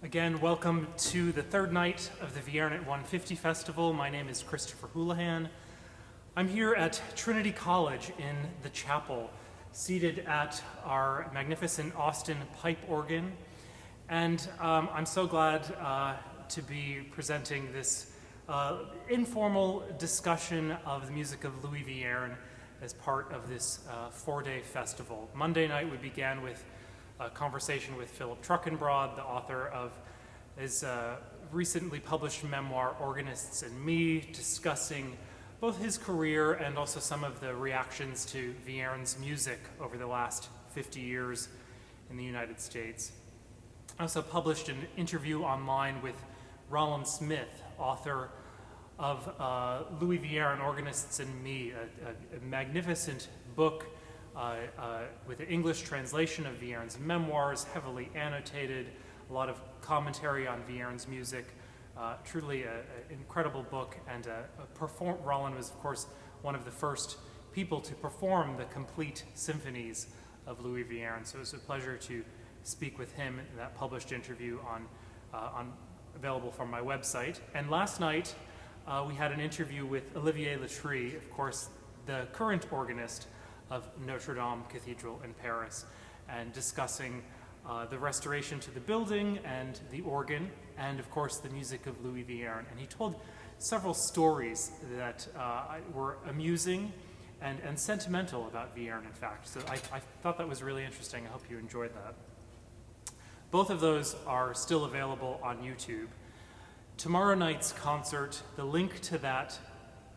Again, welcome to the third night of the Veyron at 150 Festival. My name is Christopher Houlihan. I'm here at Trinity College in the chapel, seated at our magnificent Austin pipe organ. And I'm so glad to be presenting this informal discussion of the music of Louis Vierne as part of this four-day festival. Monday night we began with a conversation with Philip Truckenbrod, the author of his recently published memoir, Organists and Me, discussing both his career and also some of the reactions to Vierne's music over the last 50 years in the United States. I also published an interview online with Roland Smith, author of Louis Vierne, Organists and Me, a magnificent book with an English translation of Vierne's memoirs, heavily annotated, a lot of commentary on Vierne's music. Truly an incredible book, and Roland was, of course, one of the first people to perform the complete symphonies of Louis Vierne. So it was a pleasure to speak with him in that published interview available from my website. And last night, we had an interview with Olivier Letrie, of course, the current organist of Notre Dame Cathedral in Paris, and discussing the restoration to the building and the organ, and of course the music of Louis Vierne. And he told several stories that were amusing and sentimental about Vierne, in fact. So I thought that was really interesting. I hope you enjoyed that. Both of those are still available on YouTube. Tomorrow night's concert, the link to that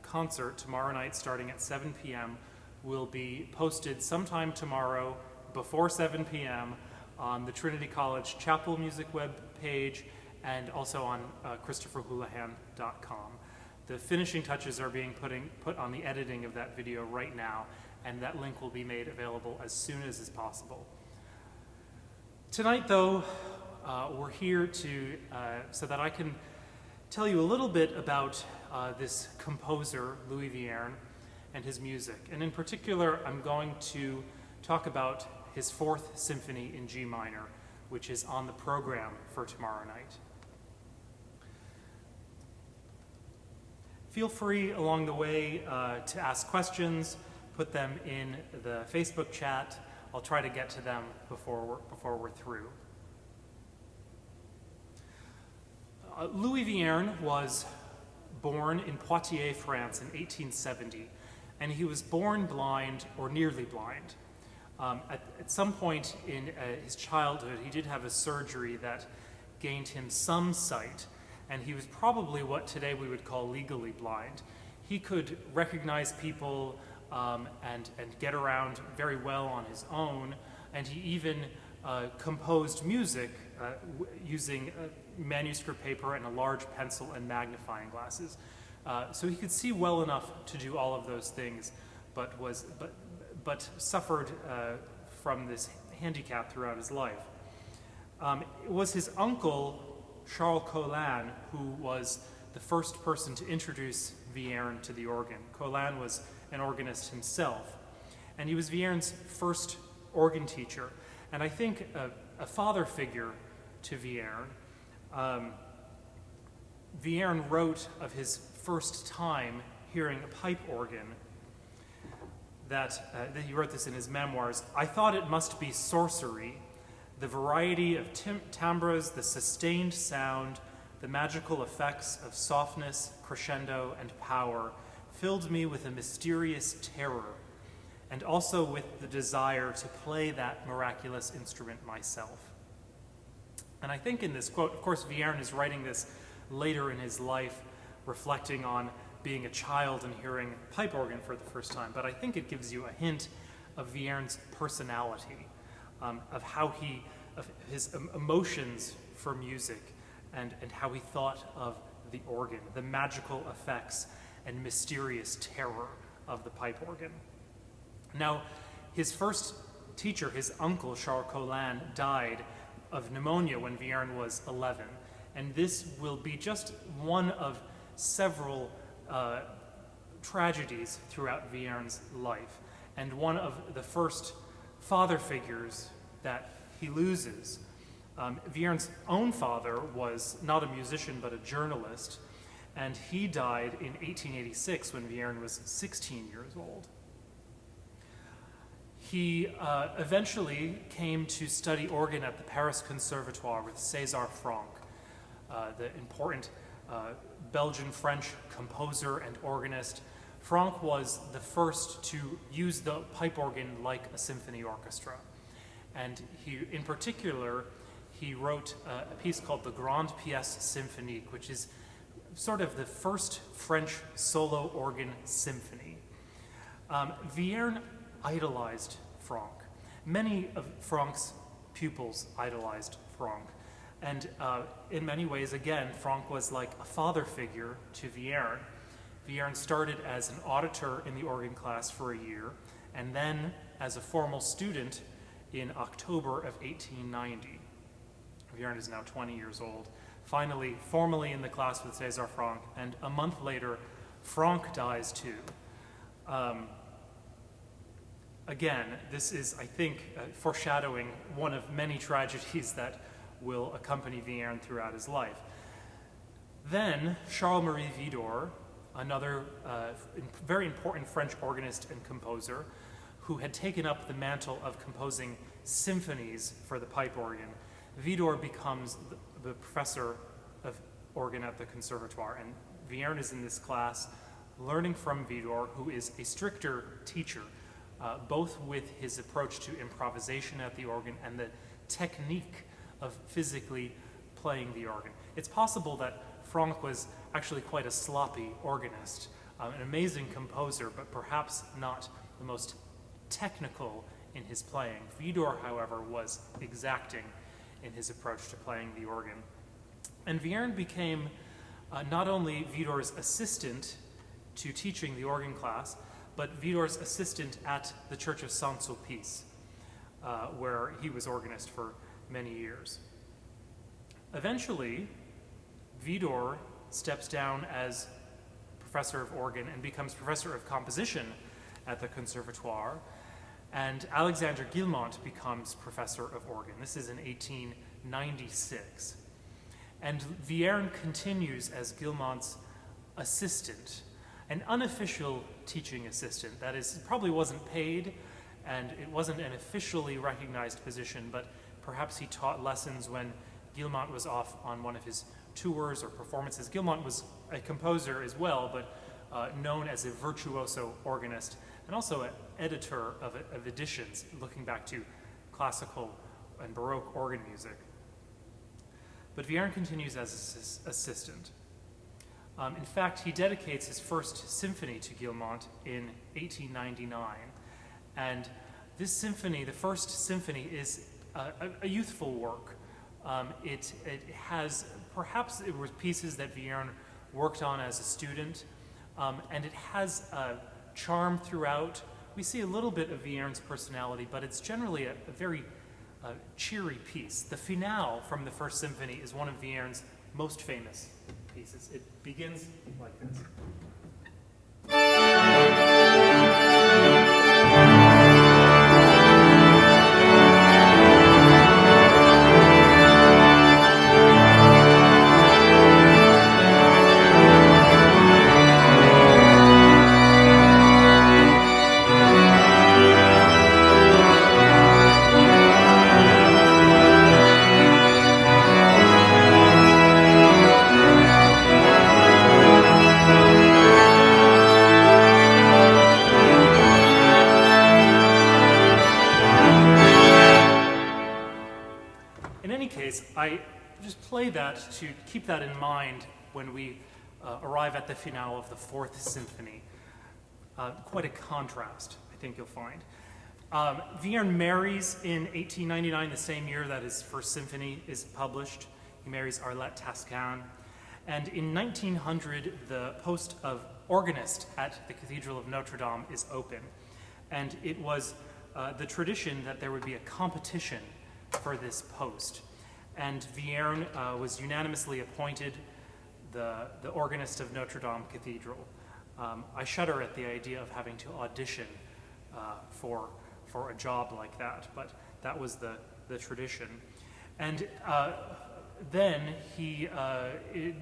concert tomorrow night starting at 7 p.m. will be posted sometime tomorrow before 7 p.m. on the Trinity College Chapel Music web page and also on ChristopherHoulihan.com. The finishing touches are being put on the editing of that video right now, and that link will be made available as soon as is possible. Tonight, though, we're here so that I can tell you a little bit about this composer, Louis Vierne, and his music. And in particular, I'm going to talk about his Fourth Symphony in G minor, which is on the program for tomorrow night. Feel free along the way to ask questions, put them in the Facebook chat. I'll try to get to them before we're through. Louis Vierne was born in Poitiers, France in 1870, and he was born blind or nearly blind. At some point in his childhood, he did have a surgery that gained him some sight, and he was probably what today we would call legally blind. He could recognize people and get around very well on his own, and he even composed music using manuscript paper and a large pencil and magnifying glasses. So he could see well enough to do all of those things, but suffered from this handicap throughout his life. It was his uncle, Charl Colin, who was the first person to introduce Vierne to the organ. Colin was an organist himself, and he was Vierne's first organ teacher, and I think a father figure to Vierne. Vierne wrote of his first time hearing a pipe organ that he wrote this in his memoirs. I thought it must be sorcery, the variety of timbres, the sustained sound, the magical effects of softness, crescendo, and power filled me with a mysterious terror, and also with the desire to play that miraculous instrument myself. And I think in this quote, of course, Vierne is writing this later in his life, reflecting on being a child and hearing pipe organ for the first time, but I think it gives you a hint of Vierne's personality, of his emotions for music, and how he thought of the organ, the magical effects and mysterious terror of the pipe organ. Now, his first teacher, his uncle, Charles Colin, died of pneumonia when Vierne was 11, and this will be just one of several tragedies throughout Vierne's life, and one of the first father figures that he loses. Viern's own father was not a musician but a journalist, and he died in 1886 when Vierne was 16 years old. He eventually came to study organ at the Paris Conservatoire with César Franck, the important Belgian-French composer and organist. Franck was the first to use the pipe organ like a symphony orchestra. And in particular, he wrote a piece called the Grande Pièce Symphonique, which is sort of the first French solo organ symphony. Vierne idolized Franck. Many of Franck's pupils idolized Franck. And in many ways, again, Franck was like a father figure to Vierne. Vierne started as an auditor in the organ class for a year, and then as a formal student in October of 1890. Vierne is now 20 years old. Finally, formally in the class with César Franck, and a month later, Franck dies too. Again, this is, I think, foreshadowing one of many tragedies that will accompany Vierne throughout his life. Then, Charles-Marie Vidor, another very important French organist and composer, who had taken up the mantle of composing symphonies for the pipe organ. Vidor becomes the professor of organ at the Conservatoire, and Vierne is in this class learning from Vidor, who is a stricter teacher, both with his approach to improvisation at the organ and the technique of physically playing the organ. It's possible that Franck was actually quite a sloppy organist, an amazing composer, but perhaps not the most technical in his playing. Vidor, however, was exacting in his approach to playing the organ. And Vierne became not only Vidor's assistant to teaching the organ class, but Vidor's assistant at the Church of Saint-Sulpice, where he was organist for many years. Eventually, Vidor steps down as professor of organ and becomes professor of composition at the Conservatoire, and Alexander Guilmant becomes professor of organ. This is in 1896. And Vierne continues as Guilmant's assistant, an unofficial teaching assistant. That is, it probably wasn't paid, and it wasn't an officially recognized position, but perhaps he taught lessons when Guilmant was off on one of his tours or performances. Guilmant was a composer as well, but known as a virtuoso organist, and also an editor of editions, looking back to classical and Baroque organ music. But Vierne continues as assistant. In fact, he dedicates his first symphony to Guilmant in 1899. And this symphony, the first symphony, is a youthful work. It has, perhaps it were pieces that Vierne worked on as a student, and it has charm throughout. We see a little bit of Vierne's personality, but it's generally a very cheery piece. The finale from the first symphony is one of Vierne's most famous pieces. It begins like this. I just play that to keep that in mind when we arrive at the finale of the Fourth Symphony. Quite a contrast, I think you'll find. Vierne marries in 1899, the same year that his first symphony is published. He marries Arlette Tascan. And in 1900, the post of organist at the Cathedral of Notre Dame is open. And it was the tradition that there would be a competition for this post. And Vierne was unanimously appointed the organist of Notre Dame Cathedral. I shudder at the idea of having to audition for a job like that, but that was the tradition. And then he,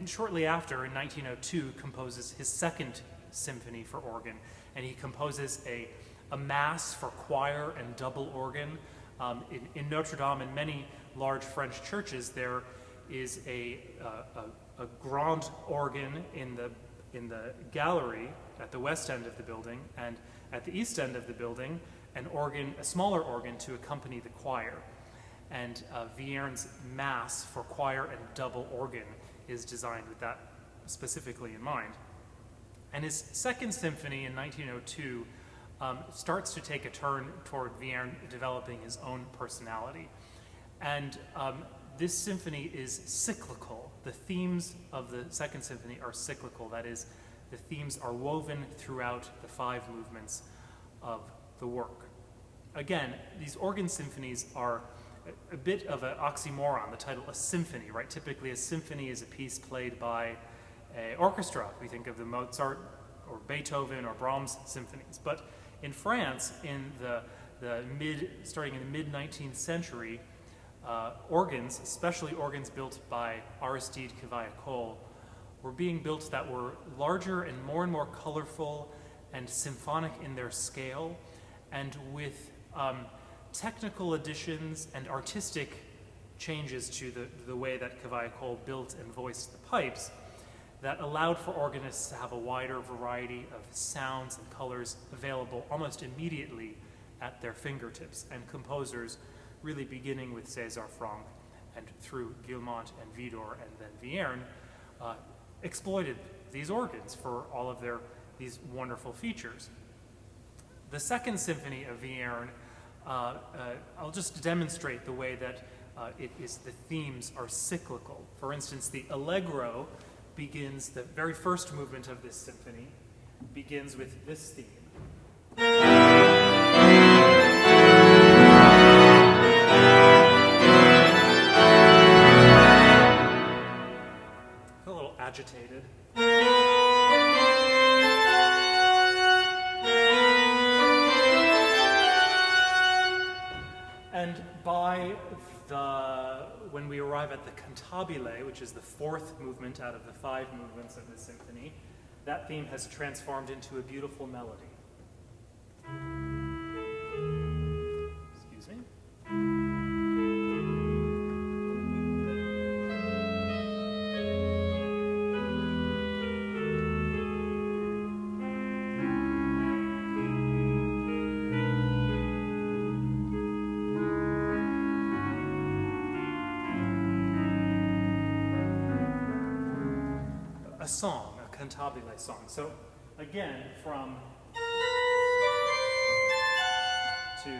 shortly after, in 1902, composes his second symphony for organ, and he composes a mass for choir and double organ. In Notre Dame and many large French churches, there is a grand organ in the gallery at the west end of the building, and at the east end of the building, a smaller organ to accompany the choir. And Veyron's mass for choir and double organ is designed with that specifically in mind. And his second symphony in 1902 starts to take a turn toward Veyron developing his own personality. And this symphony is cyclical. The themes of the second symphony are cyclical. That is, the themes are woven throughout the 5 movements of the work. Again, these organ symphonies are a bit of an oxymoron, the title, a symphony, right? Typically, a symphony is a piece played by an orchestra. We think of the Mozart or Beethoven or Brahms symphonies. But in France, starting in the mid-19th century, organs, especially organs built by Aristide Cavaillé-Coll, were being built that were larger and more colorful and symphonic in their scale, and with technical additions and artistic changes to the way that Cavaillé-Coll built and voiced the pipes that allowed for organists to have a wider variety of sounds and colors available almost immediately at their fingertips, and composers, really beginning with César Franck and through Guilmant and Vidor and then Veyron, exploited these organs for all of these wonderful features. The second symphony of Veyron, I'll just demonstrate the way that the themes are cyclical. For instance, the Allegro begins, the very first movement of this symphony begins with this theme. A little agitated. And when we arrive at the cantabile, which is the 4th movement out of the 5 movements of the symphony, that theme has transformed into a beautiful melody. Excuse me. A song, a cantabile song. So again, from to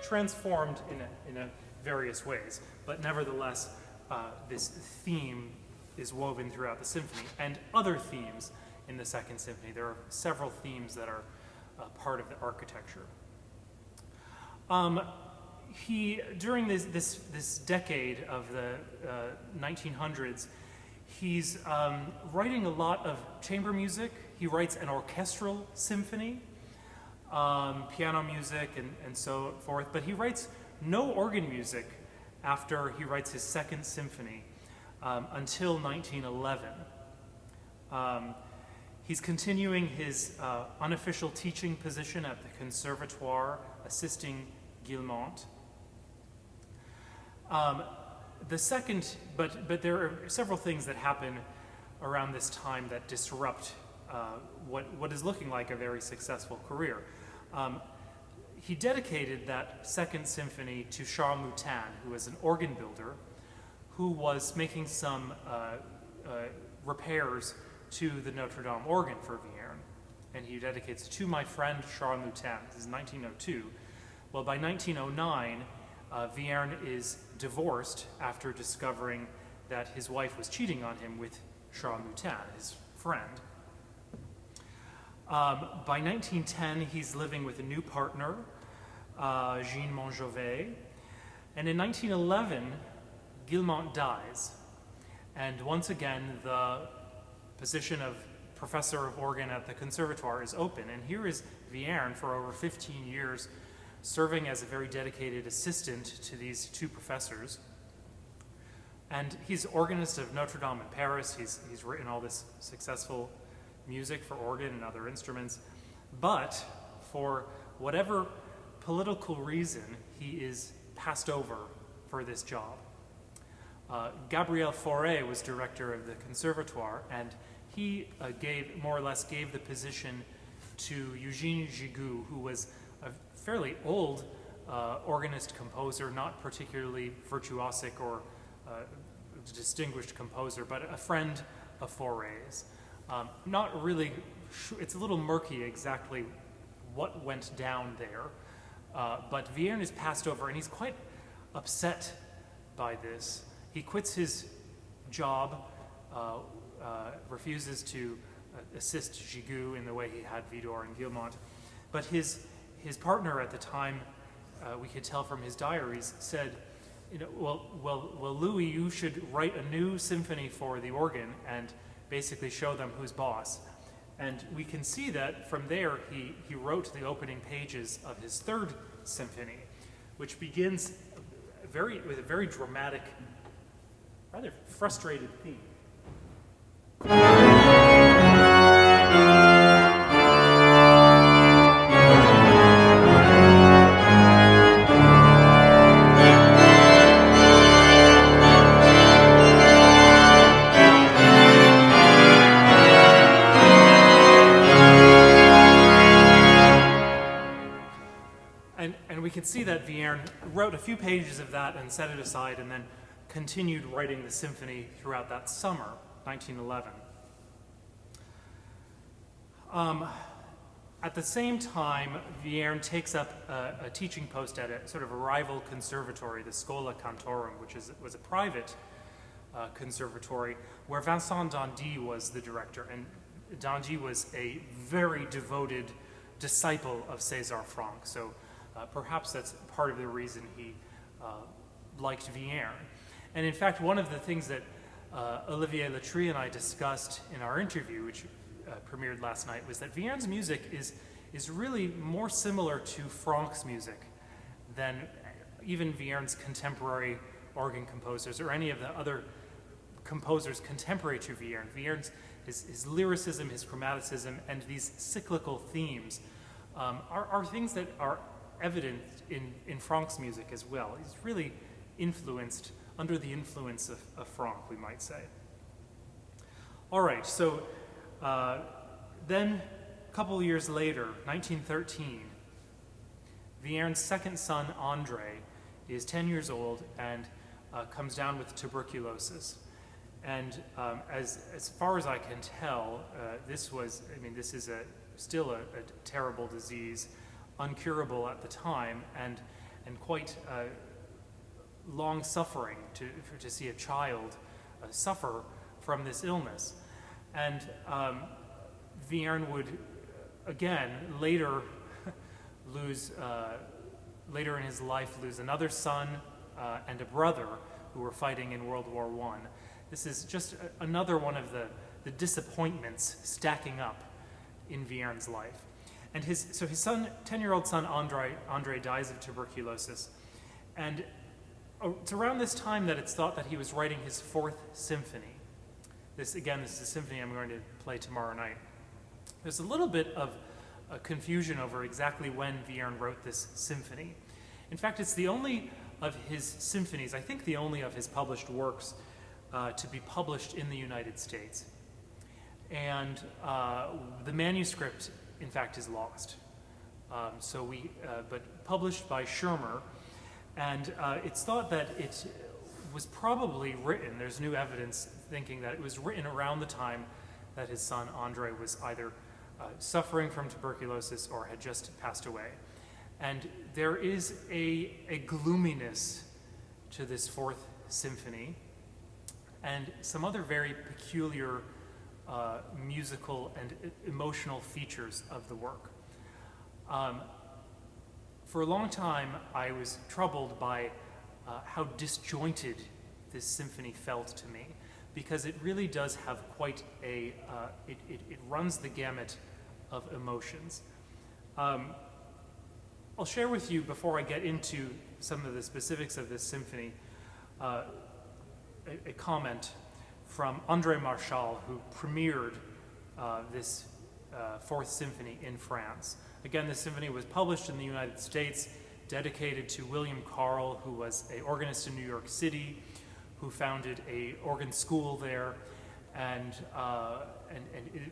transformed in a various ways, but nevertheless, this theme is woven throughout the symphony, and other themes in the second symphony. There are several themes that are part of the architecture. During this decade of the 1900s, he's writing a lot of chamber music. He writes an orchestral symphony, piano music, and so forth. But he writes no organ music after he writes his second symphony until 1911. He's continuing his unofficial teaching position at the Conservatoire, assisting Guilmant. But there are several things that happen around this time that disrupt what is looking like a very successful career. He dedicated that second symphony to Charl Moutin, who was an organ builder, who was making some repairs to the Notre Dame organ for Veyron. And he dedicates to my friend Charl Moutin. This is 1902. Well, by 1909, Veyron is divorced after discovering that his wife was cheating on him with Charl Moutin, his friend. By 1910, he's living with a new partner, Jean Monjovet. And in 1911, Guilmant dies. And once again, the position of professor of organ at the Conservatoire is open. And here is Veyron for over 15 years serving as a very dedicated assistant to these two professors. And he's organist of Notre Dame in Paris. He's written all this successful music for organ and other instruments. But for whatever political reason, he is passed over for this job. Gabriel Fauré was director of the Conservatoire, and he more or less gave the position to Eugène Gigoux, who was a fairly old organist composer, not particularly virtuosic or distinguished composer, but a friend of Fauré's. Not really, it's a little murky exactly what went down there, but Veyron is passed over, and he's quite upset by this. He quits his job, refuses to assist Gigoux in the way he had Vidor and Guillemot, but his partner at the time, we could tell from his diaries, said, well, Louis, you should write a new symphony for the organ and basically show them who's boss. And we can see that from there he wrote the opening pages of his third symphony, which begins with a very dramatic, rather frustrated theme. And we can see that Veyron wrote a few pages of that and set it aside, and then continued writing the symphony throughout that summer, 1911. At the same time, Veyron takes up a teaching post at a sort of a rival conservatory, the Schola Cantorum, which was a private conservatory, where Vincent d'Indy was the director. And d'Indy was a very devoted disciple of César Franck, so perhaps that's part of the reason he liked Veyron. And in fact, one of the things that Olivier Latry and I discussed in our interview, which premiered last night, was that Veyron's music is really more similar to Franck's music than even Veyron's contemporary organ composers or any of the other composers contemporary to Veyron. Veyron's his lyricism, his chromaticism, and these cyclical themes are things that are evident in Franck's music as well. He's really influenced, under the influence of Franck, we might say. All right, so then a couple years later, 1913, Veyron's second son, André, is 10 years old and comes down with tuberculosis. And as far as I can tell, this is still a terrible disease, uncurable at the time, and quite long suffering to see a child suffer from this illness. And Veyron would again later later in his life lose another son and a brother who were fighting in World War I. This is just another one of the disappointments stacking up in Veyron's life. And his son, 10-year-old son André dies of tuberculosis. And it's around this time that it's thought that he was writing his fourth symphony. This is a symphony I'm going to play tomorrow night. There's a little bit of a confusion over exactly when Veyron wrote this symphony. In fact, it's the only of his symphonies, I think the only of his published works, to be published in the United States. And the manuscript, in fact, is lost. But published by Schirmer, and it's thought that it was probably written, there's new evidence thinking that it was written around the time that his son André was either suffering from tuberculosis or had just passed away. And there is a gloominess to this fourth symphony and some other very peculiar musical and emotional features of the work. For a long time, I was troubled by how disjointed this symphony felt to me, because it really does have quite it runs the gamut of emotions. I'll share with you, before I get into some of the specifics of this symphony, a comment from André Marchal, who premiered this Fourth Symphony in France. Again, this symphony was published in the United States, dedicated to William Charl, who was an organist in New York City, who founded a organ school there, and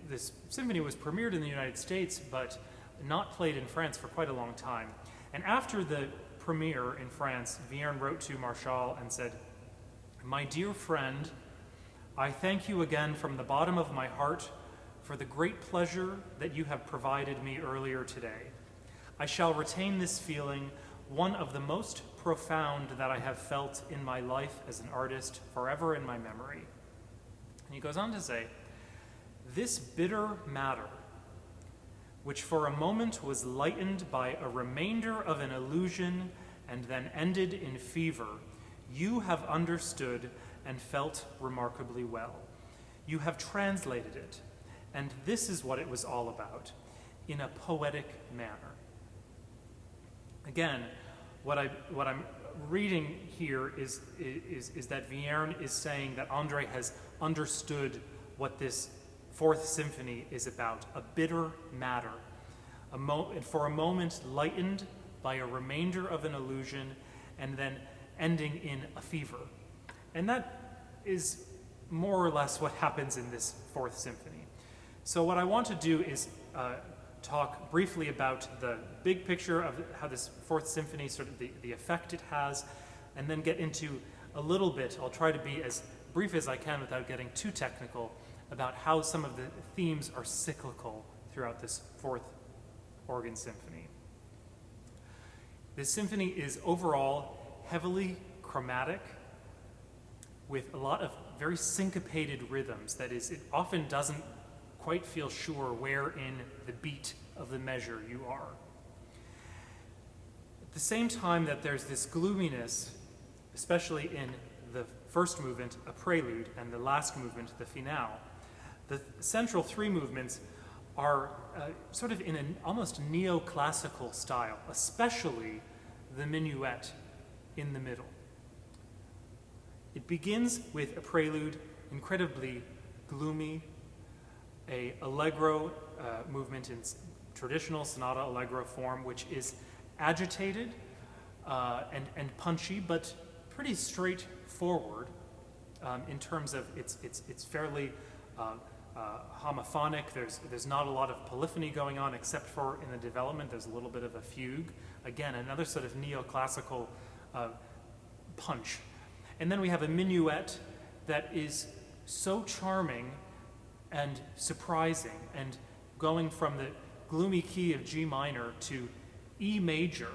this symphony was premiered in the United States, but not played in France for quite a long time. And after the premiere in France, Veyron wrote to Marchal and said, "My dear friend, I thank you again from the bottom of my heart for the great pleasure that you have provided me earlier today. I shall retain this feeling, one of the most profound that I have felt in my life as an artist, forever in my memory." And he goes on to say, "This bitter matter, which for a moment was lightened by a remainder of an illusion and then ended in fever, you have understood and felt remarkably well. You have translated it, and this is what it was all about, in a poetic manner." Again, what I'm reading here is that Veyron is saying that André has understood what this Fourth Symphony is about, a bitter matter, for a moment lightened by a remainder of an illusion, and then ending in a fever. And that is more or less what happens in this Fourth Symphony. So what I want to do is talk briefly about the big picture of how this Fourth Symphony, sort of the effect it has, and then get into a little bit, I'll try to be as brief as I can without getting too technical, about how some of the themes are cyclical throughout this Fourth Organ Symphony. This symphony is overall heavily chromatic, with a lot of very syncopated rhythms. That is, it often doesn't quite feel sure where in the beat of the measure you are. At the same time that there's this gloominess, especially in the first movement, a prelude, and the last movement, the finale, the central three movements are sort of in an almost neoclassical style, especially the minuet in the middle. It begins with a prelude, incredibly gloomy, a Allegro movement in traditional sonata Allegro form, which is agitated and punchy, but pretty straightforward in terms of it's fairly homophonic. There's not a lot of polyphony going on, except for in the development there's a little bit of a fugue. Again, another sort of neoclassical punch. And then we have a minuet that is so charming and surprising, and going from the gloomy key of G minor to E major,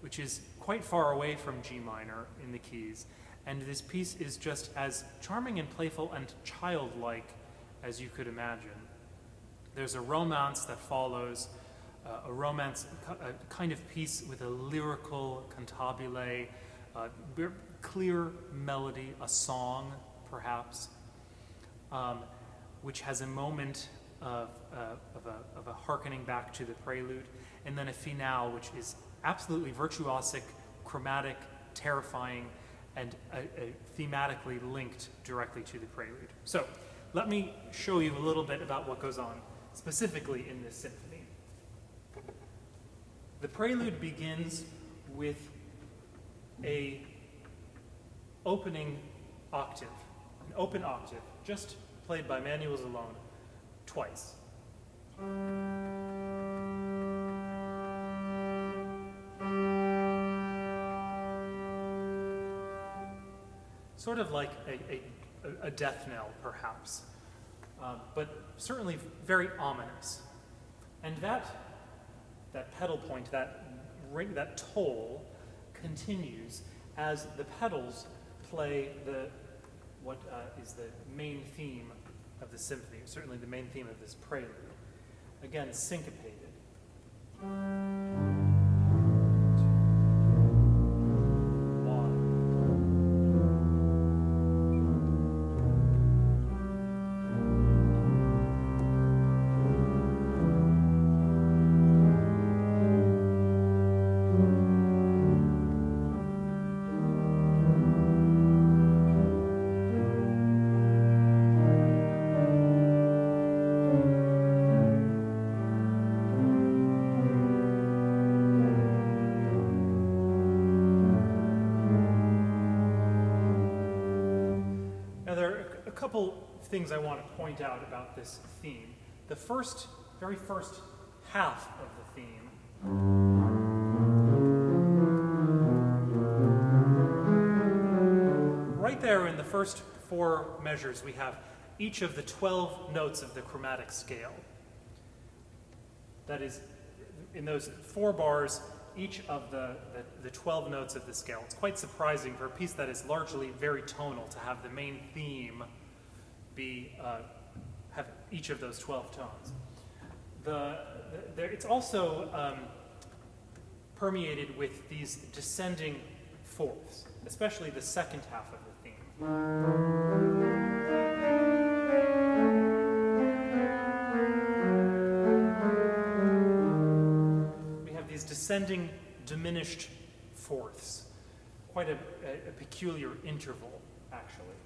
which is quite far away from G minor in the keys. And this piece is just as charming and playful and childlike as you could imagine. There's a romance that follows, a kind of piece with a lyrical cantabile, clear melody, a song perhaps, which has a moment of a hearkening back to the prelude, and then a finale which is absolutely virtuosic, chromatic, terrifying, and thematically linked directly to the prelude. So let me show you a little bit about what goes on specifically in this symphony. The prelude begins with a opening octave, an open octave, just played by manuals alone, twice. Sort of like a death knell, perhaps, but certainly very ominous. And that pedal point, that ring, that toll, continues as the pedals play what is the main theme of the symphony, certainly the main theme of this prelude. Again, syncopated. couple things I want to point out about this theme. The very first half of the theme right there in the first 4 measures, we have each of the 12 notes of the chromatic scale. That is, in those 4 bars, each of the 12 notes of the scale. It's quite surprising for a piece that is largely very tonal to have the main theme have each of those 12 tones. It's also permeated with these descending fourths, especially the second half of the theme. We have these descending diminished fourths, quite a peculiar interval, actually.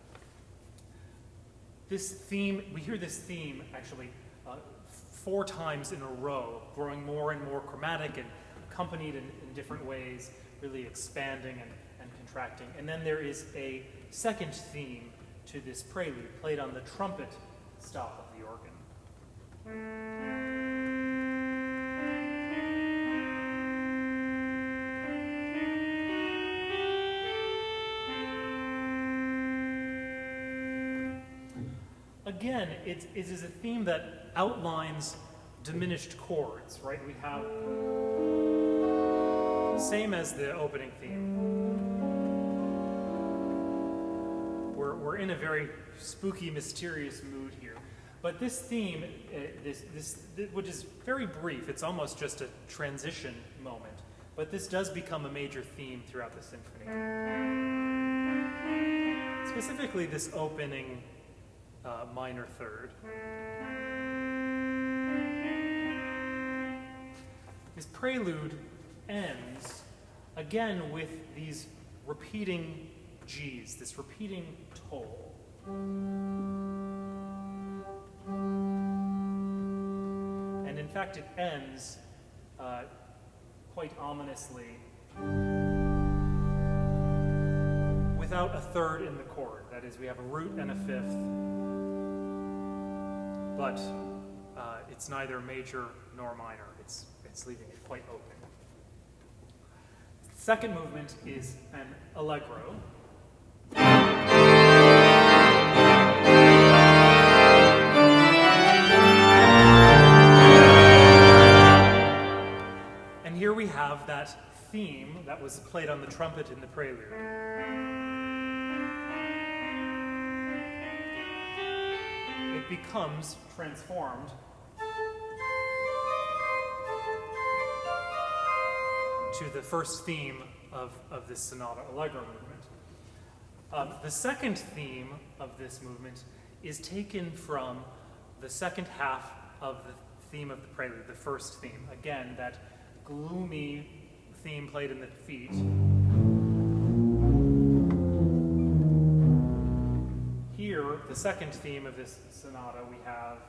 We hear this theme actually 4 times in a row, growing more and more chromatic and accompanied in different ways, really expanding and contracting. And then there is a second theme to this prelude, played on the trumpet stop of the organ. Again, it is a theme that outlines diminished chords, right? We have, same as the opening theme. We're in a very spooky, mysterious mood here. But this theme, which is very brief, it's almost just a transition moment, but this does become a major theme throughout the symphony. Specifically, this opening minor third. This prelude ends again with these repeating G's, this repeating toll. And in fact, it ends quite ominously without a third in the chord. That is, we have a root and a fifth, but it's neither major nor minor. It's leaving it quite open. The second movement is an Allegro. And here we have that theme that was played on the trumpet in the prelude. It becomes transformed to the first theme of this sonata Allegro movement. The second theme of this movement is taken from the second half of the theme of the prelude, the first theme. Again, that gloomy theme played in the feet. Here, the second theme of this sonata, we have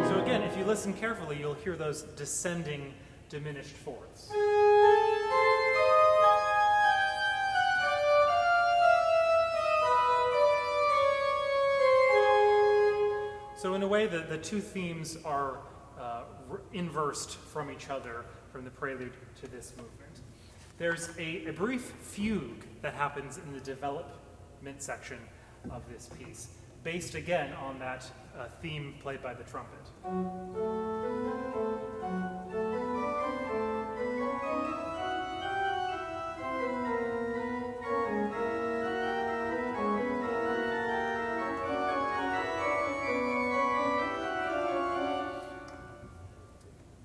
so again, if you listen carefully, you'll hear those descending diminished fourths. So in a way, the two themes are inversed from each other from the prelude to this movement. There's a brief fugue that happens in the development section of this piece, based again on that theme played by the trumpet.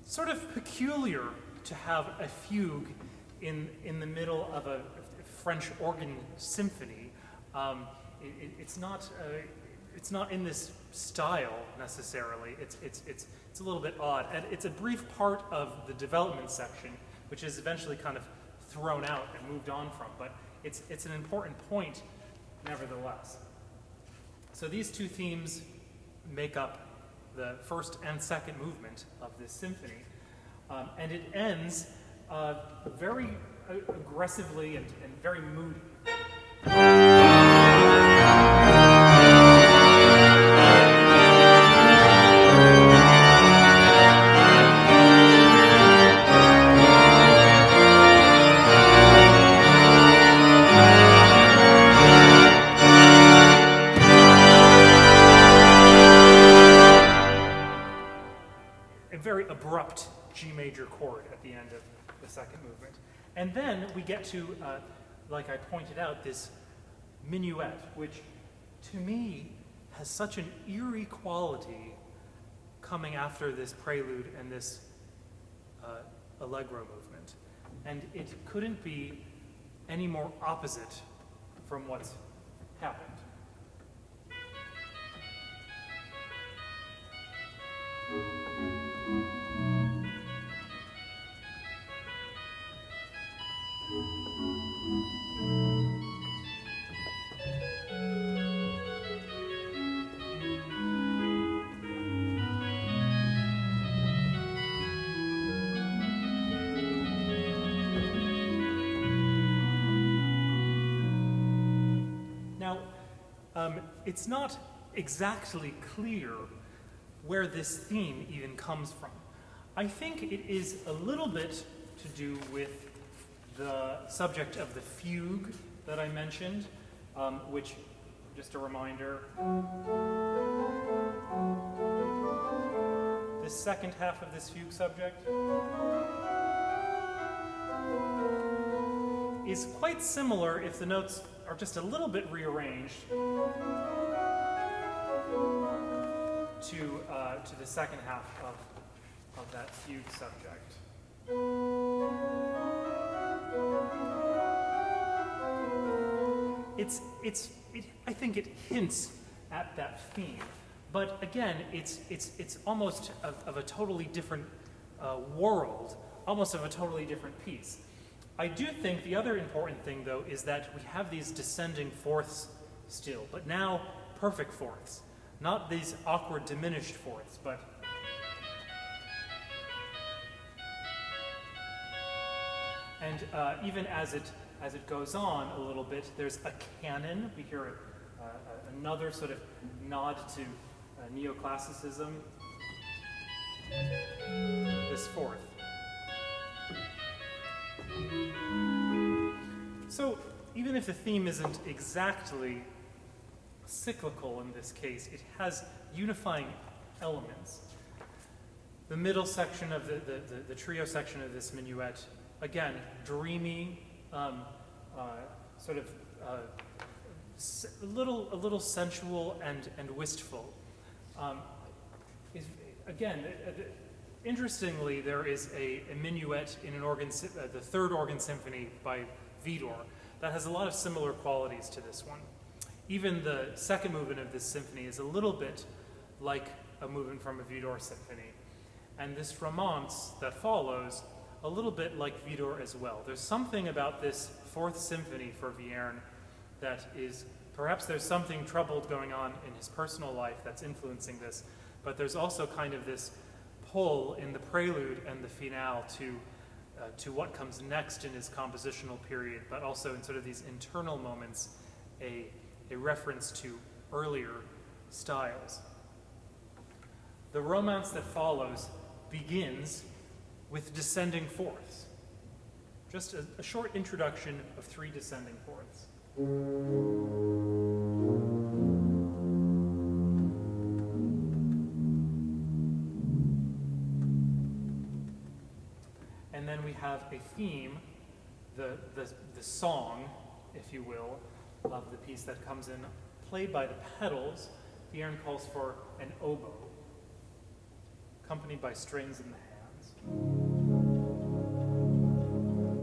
Sort of peculiar to have a fugue in the middle of a French organ symphony. It's not in this style necessarily. It's a little bit odd, and it's a brief part of the development section, which is eventually kind of thrown out and moved on from. But it's an important point, nevertheless. So these two themes make up the first and second movement of this symphony. And it ends very aggressively and very moody. Very abrupt G major chord at the end of the second movement. And then we get to, like I pointed out, this minuet, which to me has such an eerie quality coming after this prelude and this Allegro movement. And it couldn't be any more opposite from what's happened. It's not exactly clear where this theme even comes from. I think it is a little bit to do with the subject of the fugue that I mentioned, which, just a reminder, this second half of this fugue subject is quite similar if the notes are just a little bit rearranged to the second half of that fugue subject. I think it hints at that theme, but again, it's almost of a totally different world, almost of a totally different piece. I do think the other important thing, though, is that we have these descending fourths still, but now perfect fourths, not these awkward diminished fourths, but and even as it goes on a little bit, there's a canon. We hear another sort of nod to neoclassicism. This fourth. So even if the theme isn't exactly cyclical in this case, it has unifying elements. The middle section of the trio section of this minuet, again, dreamy, sort of a little sensual and wistful. Interestingly, there is a minuet in the third organ symphony by Vidor that has a lot of similar qualities to this one. Even the second movement of this symphony is a little bit like a movement from a Vidor symphony. And this romance that follows, a little bit like Vidor as well. There's something about this fourth symphony for Veyron that is, perhaps there's something troubled going on in his personal life that's influencing this, but there's also kind of this pull in the prelude and the finale to what comes next in his compositional period, but also in sort of these internal moments, a reference to earlier styles. The romance that follows begins with descending fourths. Just a short introduction of three descending fourths. And then we have a theme, the song, if you will, of the piece that comes in, played by the pedals. Veyron calls for an oboe, accompanied by strings in the hands.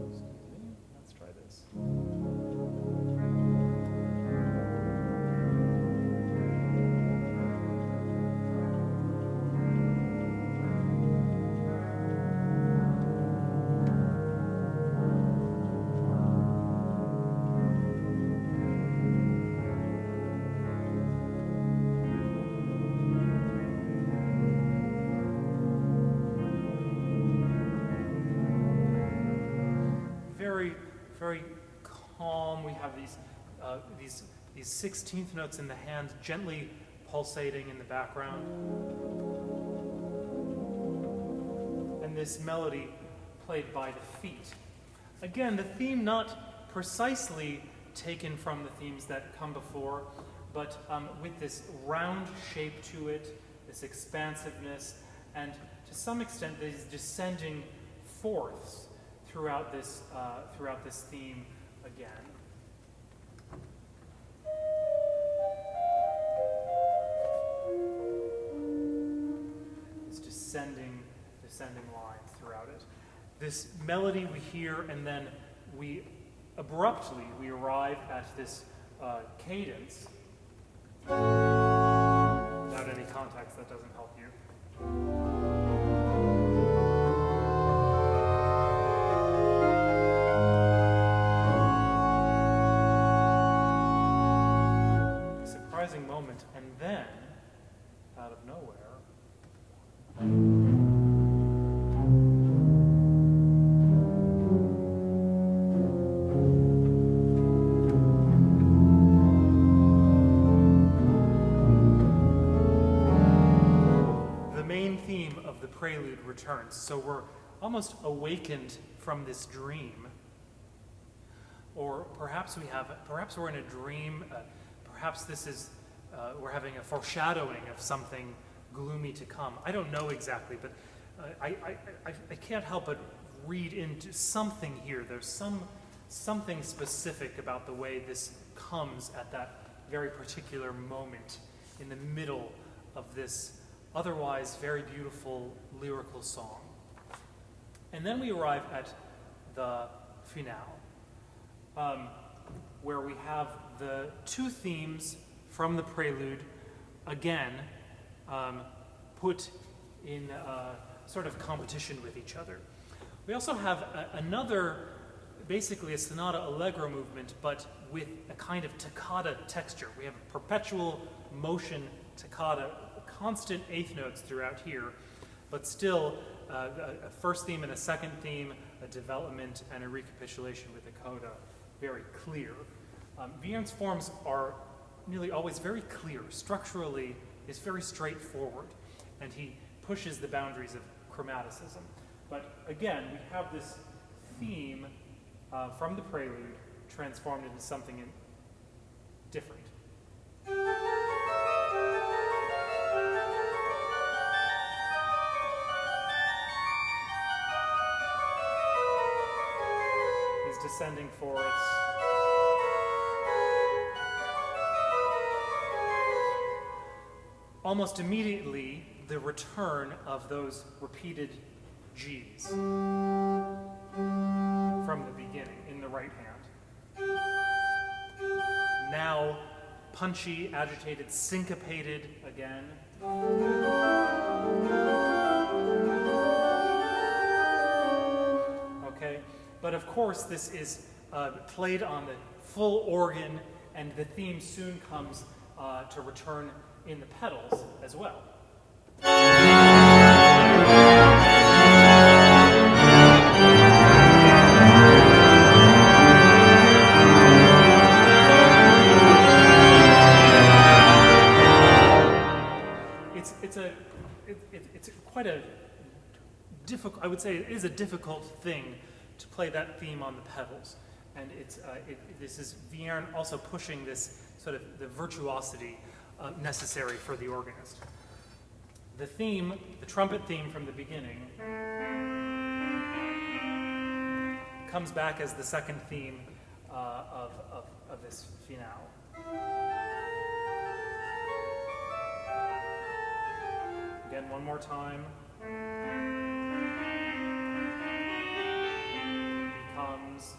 Excuse me, let's try this. these 16th notes in the hand gently pulsating in the background. And this melody played by the feet. Again, the theme not precisely taken from the themes that come before, but with this round shape to it, this expansiveness, and to some extent these descending fourths throughout this theme again. This descending lines throughout it. This melody we hear, and then we abruptly arrive at this cadence. Without any context, that doesn't help you. Surprising moment, and then, out of nowhere, Prelude returns. So we're almost awakened from this dream, or perhaps we're in a dream. Perhaps this is we're having a foreshadowing of something gloomy to come. I don't know exactly, but I can't help but read into something here. There's something specific about the way this comes at that very particular moment in the middle of this otherwise very beautiful lyrical song. And then we arrive at the finale, where we have the two themes from the prelude again put in sort of competition with each other. We also have another, basically a sonata allegro movement, but with a kind of toccata texture. We have a perpetual motion toccata, constant eighth notes throughout here, but still a first theme and a second theme, a development and a recapitulation with a coda, very clear. Vierne forms are nearly always very clear. Structurally, is very straightforward, and he pushes the boundaries of chromaticism. But again, we have this theme from the prelude transformed into something different. Descending fourths. Almost immediately, the return of those repeated G's from the beginning in the right hand. Now, punchy, agitated, syncopated again. Okay? But of course, this is played on the full organ, and the theme soon comes to return in the pedals as well. It's quite a difficult. I would say it is a difficult thing to play that theme on the pedals, and this is Vierne also pushing this sort of the virtuosity necessary for the organist. The theme, the trumpet theme from the beginning, comes back as the second theme of this finale. Again, one more time. Comes.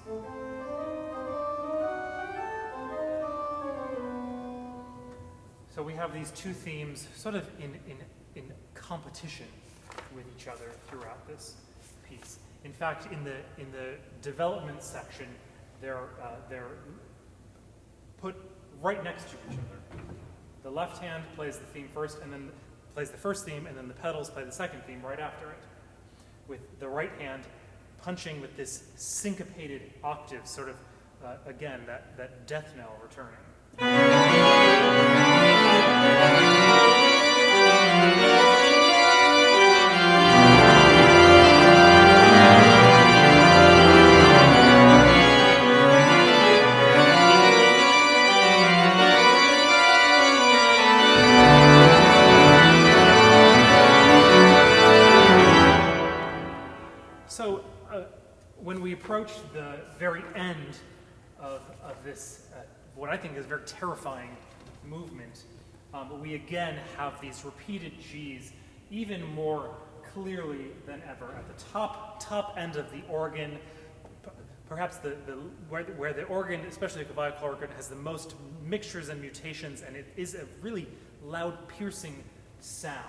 So we have these two themes sort of in competition with each other throughout this piece. In fact, in the development section, they're put right next to each other. The left hand plays the theme first, and then plays the first theme, and then the pedals play the second theme right after it, with the right hand punching with this syncopated octave, sort of again, that death knell returning. So when we approach the very end of this, what I think is a very terrifying movement, we again have these repeated Gs even more clearly than ever. At the top end of the organ, perhaps where the organ, especially the clavicle organ, has the most mixtures and mutations, and it is a really loud, piercing sound.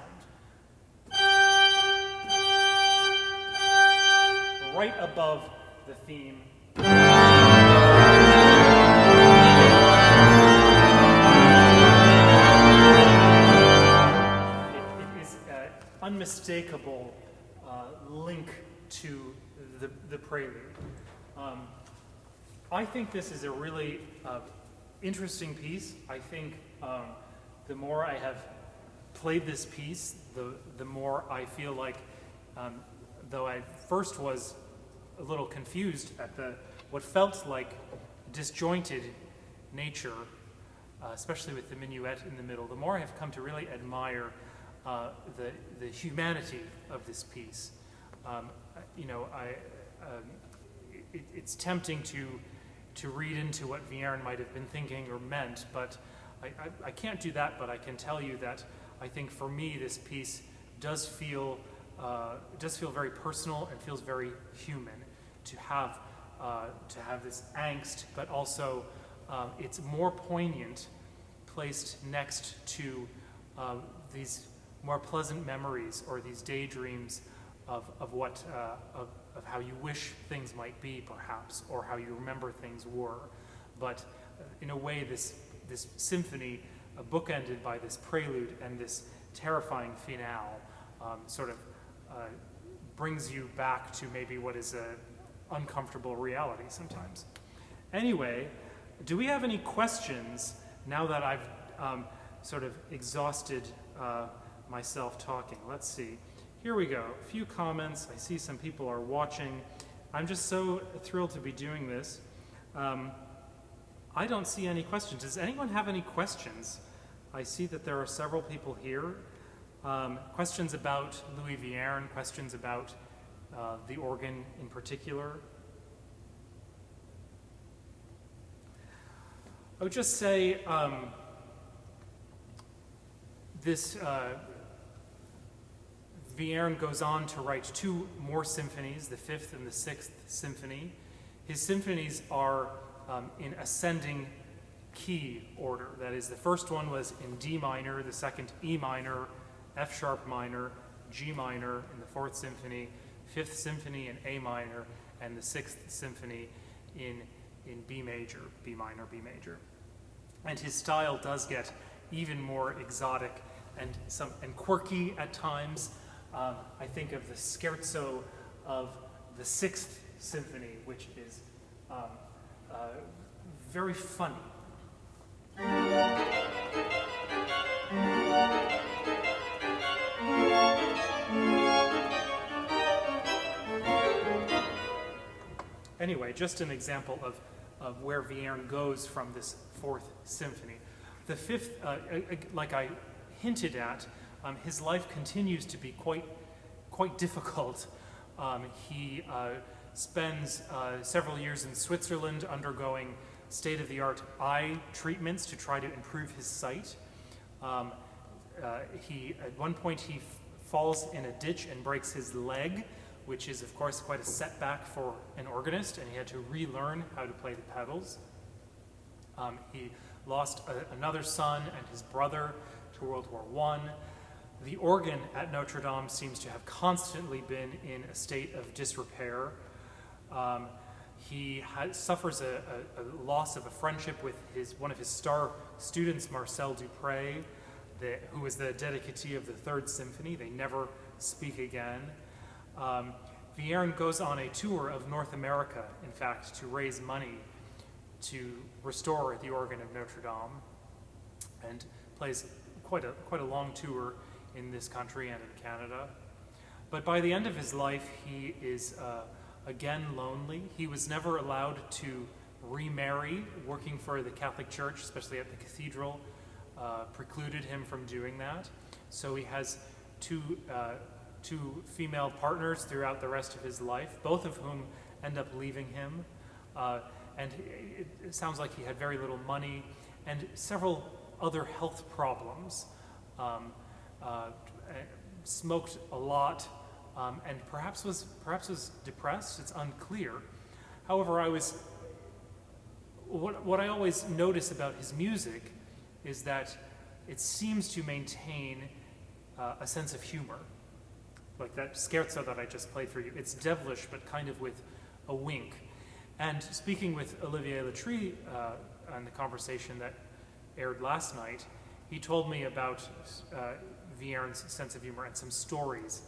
Right above the theme. It is an unmistakable link to the Prelude. I think this is a really interesting piece. I think the more I have played this piece, the more I feel like, though I first was a little confused at what felt like disjointed nature, especially with the minuet in the middle, the more I have come to really admire the humanity of this piece. It's tempting to read into what Veyron might have been thinking or meant, but I can't do that. But I can tell you that I think for me this piece does feel very personal and feels very human to have this angst, but also it's more poignant placed next to these more pleasant memories or these daydreams of how you wish things might be, perhaps, or how you remember things were. But in a way, this symphony, bookended by this prelude and this terrifying finale, sort of brings you back to maybe what is an uncomfortable reality sometimes. Anyway, do we have any questions now that I've sort of exhausted myself talking? Let's see. Here we go. A few comments. I see some people are watching. I'm just so thrilled to be doing this. I don't see any questions. Does anyone have any questions? I see that there are several people here. Questions about Louis Vierne, questions about the organ in particular. I would just say Vierne goes on to write two more symphonies, the Fifth and the Sixth Symphony. His symphonies are in ascending key order. That is, the first one was in D minor, the second E minor, F sharp minor, G minor in the Fourth Symphony, Fifth Symphony in A minor, and the Sixth Symphony in B major, B minor, B major. And his style does get even more exotic and quirky at times. I think of the scherzo of the Sixth Symphony, which is very funny. Anyway, just an example of where Vierne goes from this Fourth Symphony. The Fifth, like I hinted at, his life continues to be quite difficult. He spends several years in Switzerland undergoing state-of-the-art eye treatments to try to improve his sight. At one point he falls in a ditch and breaks his leg, which is of course quite a setback for an organist, and he had to relearn how to play the pedals. He lost another son and his brother to World War I. The organ at Notre Dame seems to have constantly been in a state of disrepair. He suffers a loss of a friendship with one of his star students, Marcel Dupré, who was the dedicatee of the Third Symphony. They never speak again. Vierne goes on a tour of North America, in fact, to raise money to restore the organ of Notre Dame, and plays quite a long tour in this country and in Canada. But by the end of his life, he is again lonely. He was never allowed to remarry. Working for the Catholic Church, especially at the cathedral, precluded him from doing that. So he has two female partners throughout the rest of his life, both of whom end up leaving him. And it sounds like he had very little money and several other health problems. Smoked a lot, and perhaps was depressed. It's unclear. However, what I always notice about his music is that it seems to maintain a sense of humor, like that scherzo that I just played for you. It's devilish, but kind of with a wink. And speaking with Olivier Latry on the conversation that aired last night, he told me about Veyron's sense of humor and some stories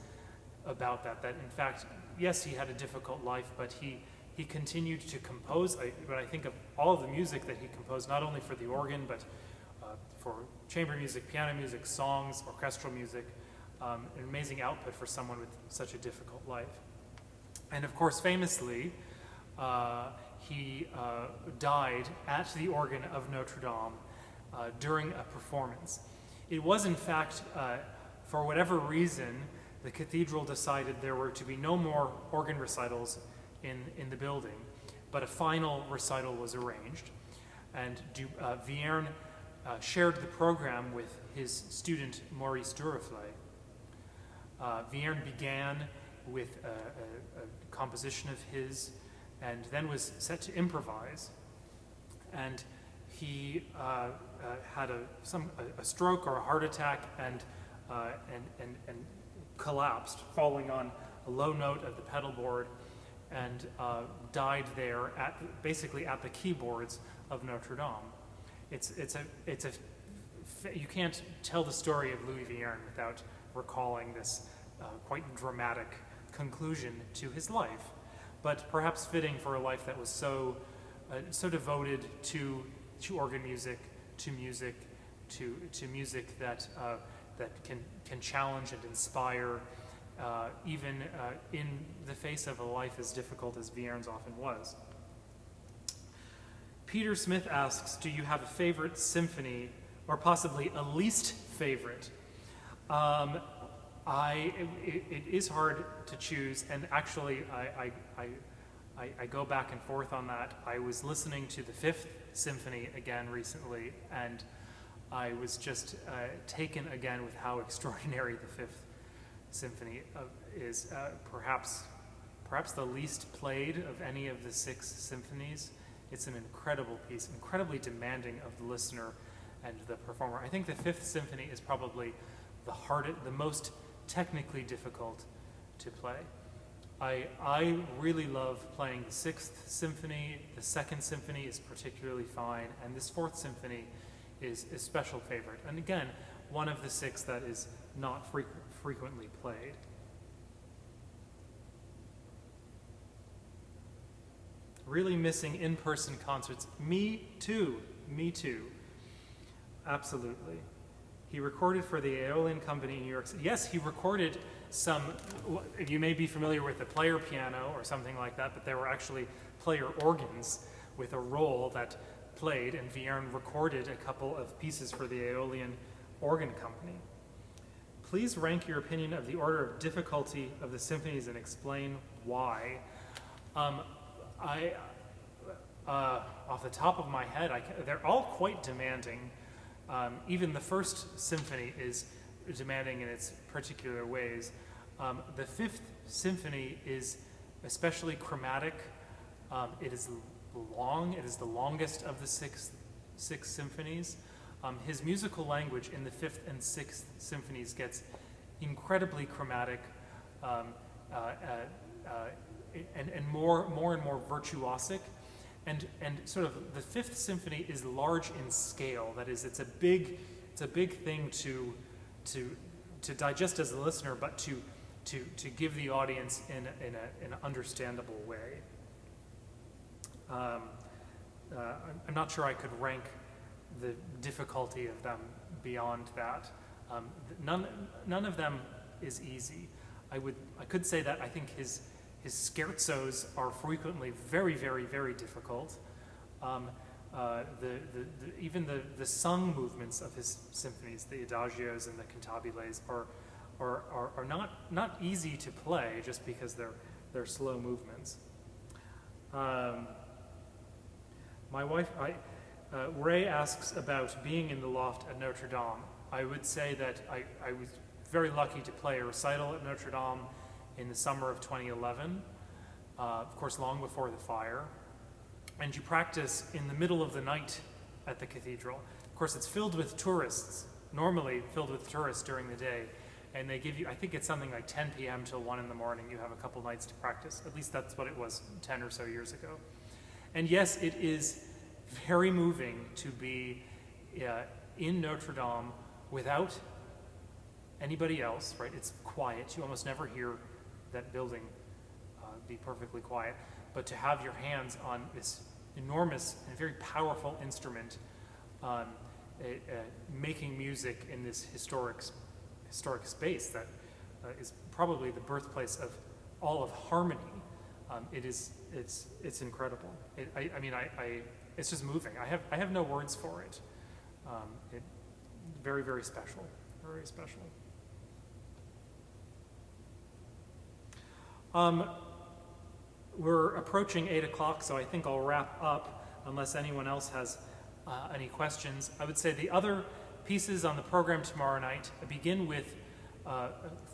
about that in fact, yes, he had a difficult life, but he continued to compose. When I think of all of the music that he composed, not only for the organ, but for chamber music, piano music, songs, orchestral music, an amazing output for someone with such a difficult life. And of course, famously, he died at the organ of Notre Dame during a performance. It was, in fact, for whatever reason, the cathedral decided there were to be no more organ recitals in the building, but a final recital was arranged. And Veyron shared the program with his student Maurice Duruflé. Veyron began with a composition of his, and then was set to improvise. And he had a stroke or a heart attack, and collapsed, falling on a low note of the pedal board, and died there basically at the keyboards of Notre Dame. You can't tell the story of Louis Vierne without recalling this quite dramatic conclusion to his life, but perhaps fitting for a life that was so devoted to organ music, to music that can challenge and inspire, even in the face of a life as difficult as Veyron's often was. Peter Smith asks, do you have a favorite symphony, or possibly a least favorite? It is hard to choose, and actually I go back and forth on that. I was listening to the Fifth Symphony again recently, and I was just taken again with how extraordinary the Fifth Symphony is. Perhaps the least played of any of the 6 symphonies. It's an incredible piece, incredibly demanding of the listener and the performer. I think the Fifth Symphony is probably the most technically difficult to play. I really love playing the Sixth Symphony. The Second Symphony is particularly fine, and this Fourth Symphony is a special favorite. And again, one of the 6 that is not frequently played. Really missing in-person concerts. Me too. Absolutely. He recorded for the Aeolian Company in New York City. Yes, he recorded some, you may be familiar with the player piano or something like that, but there were actually player organs with a roll that played, and Veyron recorded a couple of pieces for the Aeolian Organ Company. Please rank your opinion of the order of difficulty of the symphonies and explain why. Off the top of my head, they're all quite demanding. Even the First Symphony is demanding in its particular ways. The Fifth Symphony is especially chromatic. It is long. It is the longest of the six symphonies. His musical language in the Fifth and Sixth Symphonies gets incredibly chromatic, and more and more virtuosic. And sort of the Fifth Symphony is large in scale. That is, it's a big thing to digest as a listener, but to give the audience in an understandable way. I'm not sure I could rank the difficulty of them beyond that. None of them is easy. I could say that I think his scherzos are frequently very, very, very difficult. Even the sung movements of his symphonies, the adagios and the cantabiles, are not easy to play just because they're slow movements. My wife, Ray asks about being in the loft at Notre Dame. I would say that I was very lucky to play a recital at Notre Dame in the summer of 2011, of course long before the fire. And you practice in the middle of the night at the cathedral. Of course, it's filled with tourists, normally filled with tourists during the day. And they give you, I think it's something like 10 p.m. till 1 in the morning. You have a couple nights to practice. At least that's what it was 10 or so years ago. And yes, it is very moving to be in Notre Dame without anybody else, right? It's quiet. You almost never hear that building be perfectly quiet. But to have your hands on this enormous and very powerful instrument making music in this historic space that is probably the birthplace of all of harmony, it's incredible. It's just moving. I have no words for it. Very, very special. Very special. We're approaching 8 o'clock, so I think I'll wrap up unless anyone else has any questions. I would say the other pieces on the program tomorrow night begin with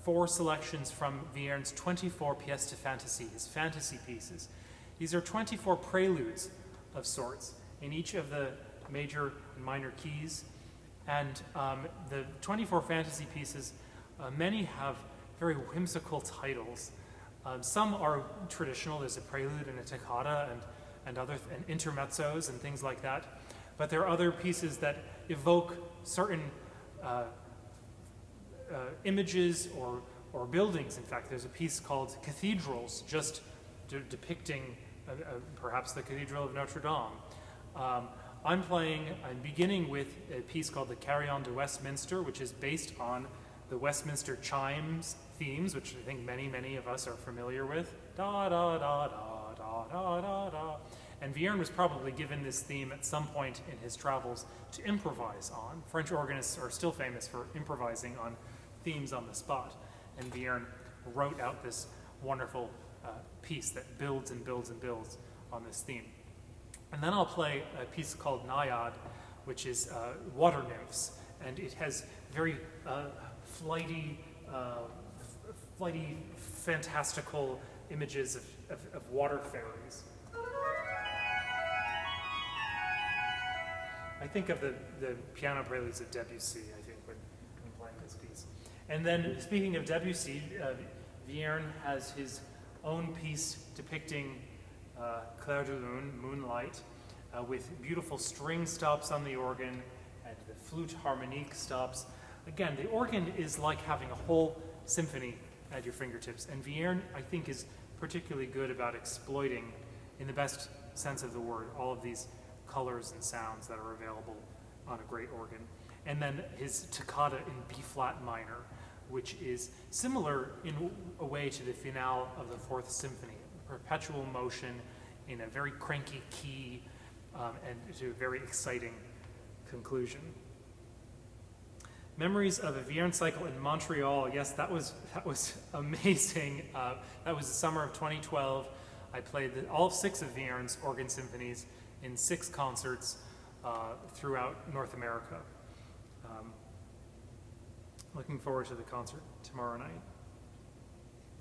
4 selections from Viern's 24 pièces de fantaisie, his fantasy pieces. These are 24 preludes of sorts in each of the major and minor keys. And the 24 fantasy pieces, many have very whimsical titles. Some are traditional. There's a prelude and a toccata and intermezzos and things like that. But there are other pieces that evoke certain images or buildings. In fact, there's a piece called Cathedrals, just depicting perhaps the Cathedral of Notre Dame. I'm beginning with a piece called the Carillon de Westminster, which is based on the Westminster chimes themes, which I think many of us are familiar with. Da, da, da, da, da, da, da, da. And Veyron was probably given this theme at some point in his travels to improvise on. French organists are still famous for improvising on themes on the spot. And Veyron wrote out this wonderful piece that builds and builds and builds on this theme. And then I'll play a piece called Naiad, which is water nymphs. And it has very flighty, fantastical images of water fairies. I think of the piano preludes of Debussy, I think, when playing this piece. And then, speaking of Debussy, Veyron has his own piece depicting Cleodolone Moonlight with beautiful string stops on the organ and the flute harmonique stops. Again, the organ is like having a whole symphony at your fingertips. And Veyron, I think, is particularly good about exploiting, in the best sense of the word, all of these colors and sounds that are available on a great organ. And then his toccata in B-flat minor, which is similar in a way to the finale of the Fourth Symphony, perpetual motion in a very cranky key and to a very exciting conclusion. Memories of a Veyron cycle in Montreal. Yes, that was amazing. That was the summer of 2012. I played all 6 of Veyron's organ symphonies in 6 concerts throughout North America. Looking forward to the concert tomorrow night.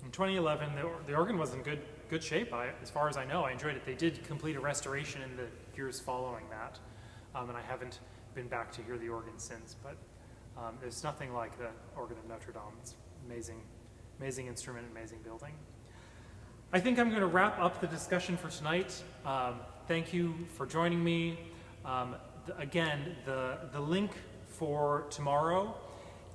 In 2011, the organ was in good shape. As far as I know, I enjoyed it. They did complete a restoration in the years following that, and I haven't been back to hear the organ since. But there's nothing like the organ of Notre Dame. It's amazing instrument, amazing building. I think I'm going to wrap up the discussion for tonight. Thank you for joining me. Again, the link for tomorrow,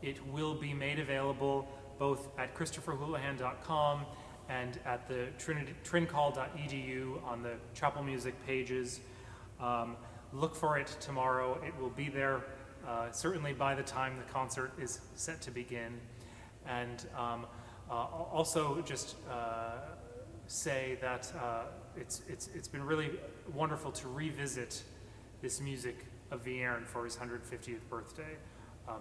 it will be made available both at christopherhoulihan.com and at the trincall.edu on the chapel music pages. Look for it tomorrow. It will be there certainly by the time the concert is set to begin. And also just say that it's been really wonderful to revisit this music of Veyron for his 150th birthday.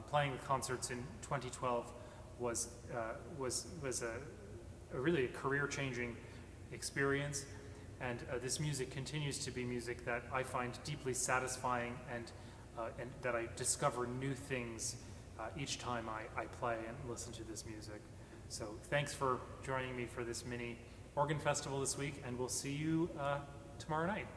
Playing the concerts in 2012 was really a career-changing experience, and this music continues to be music that I find deeply satisfying, and that I discover new things each time I play and listen to this music. So thanks for joining me for this mini organ festival this week, and we'll see you tomorrow night.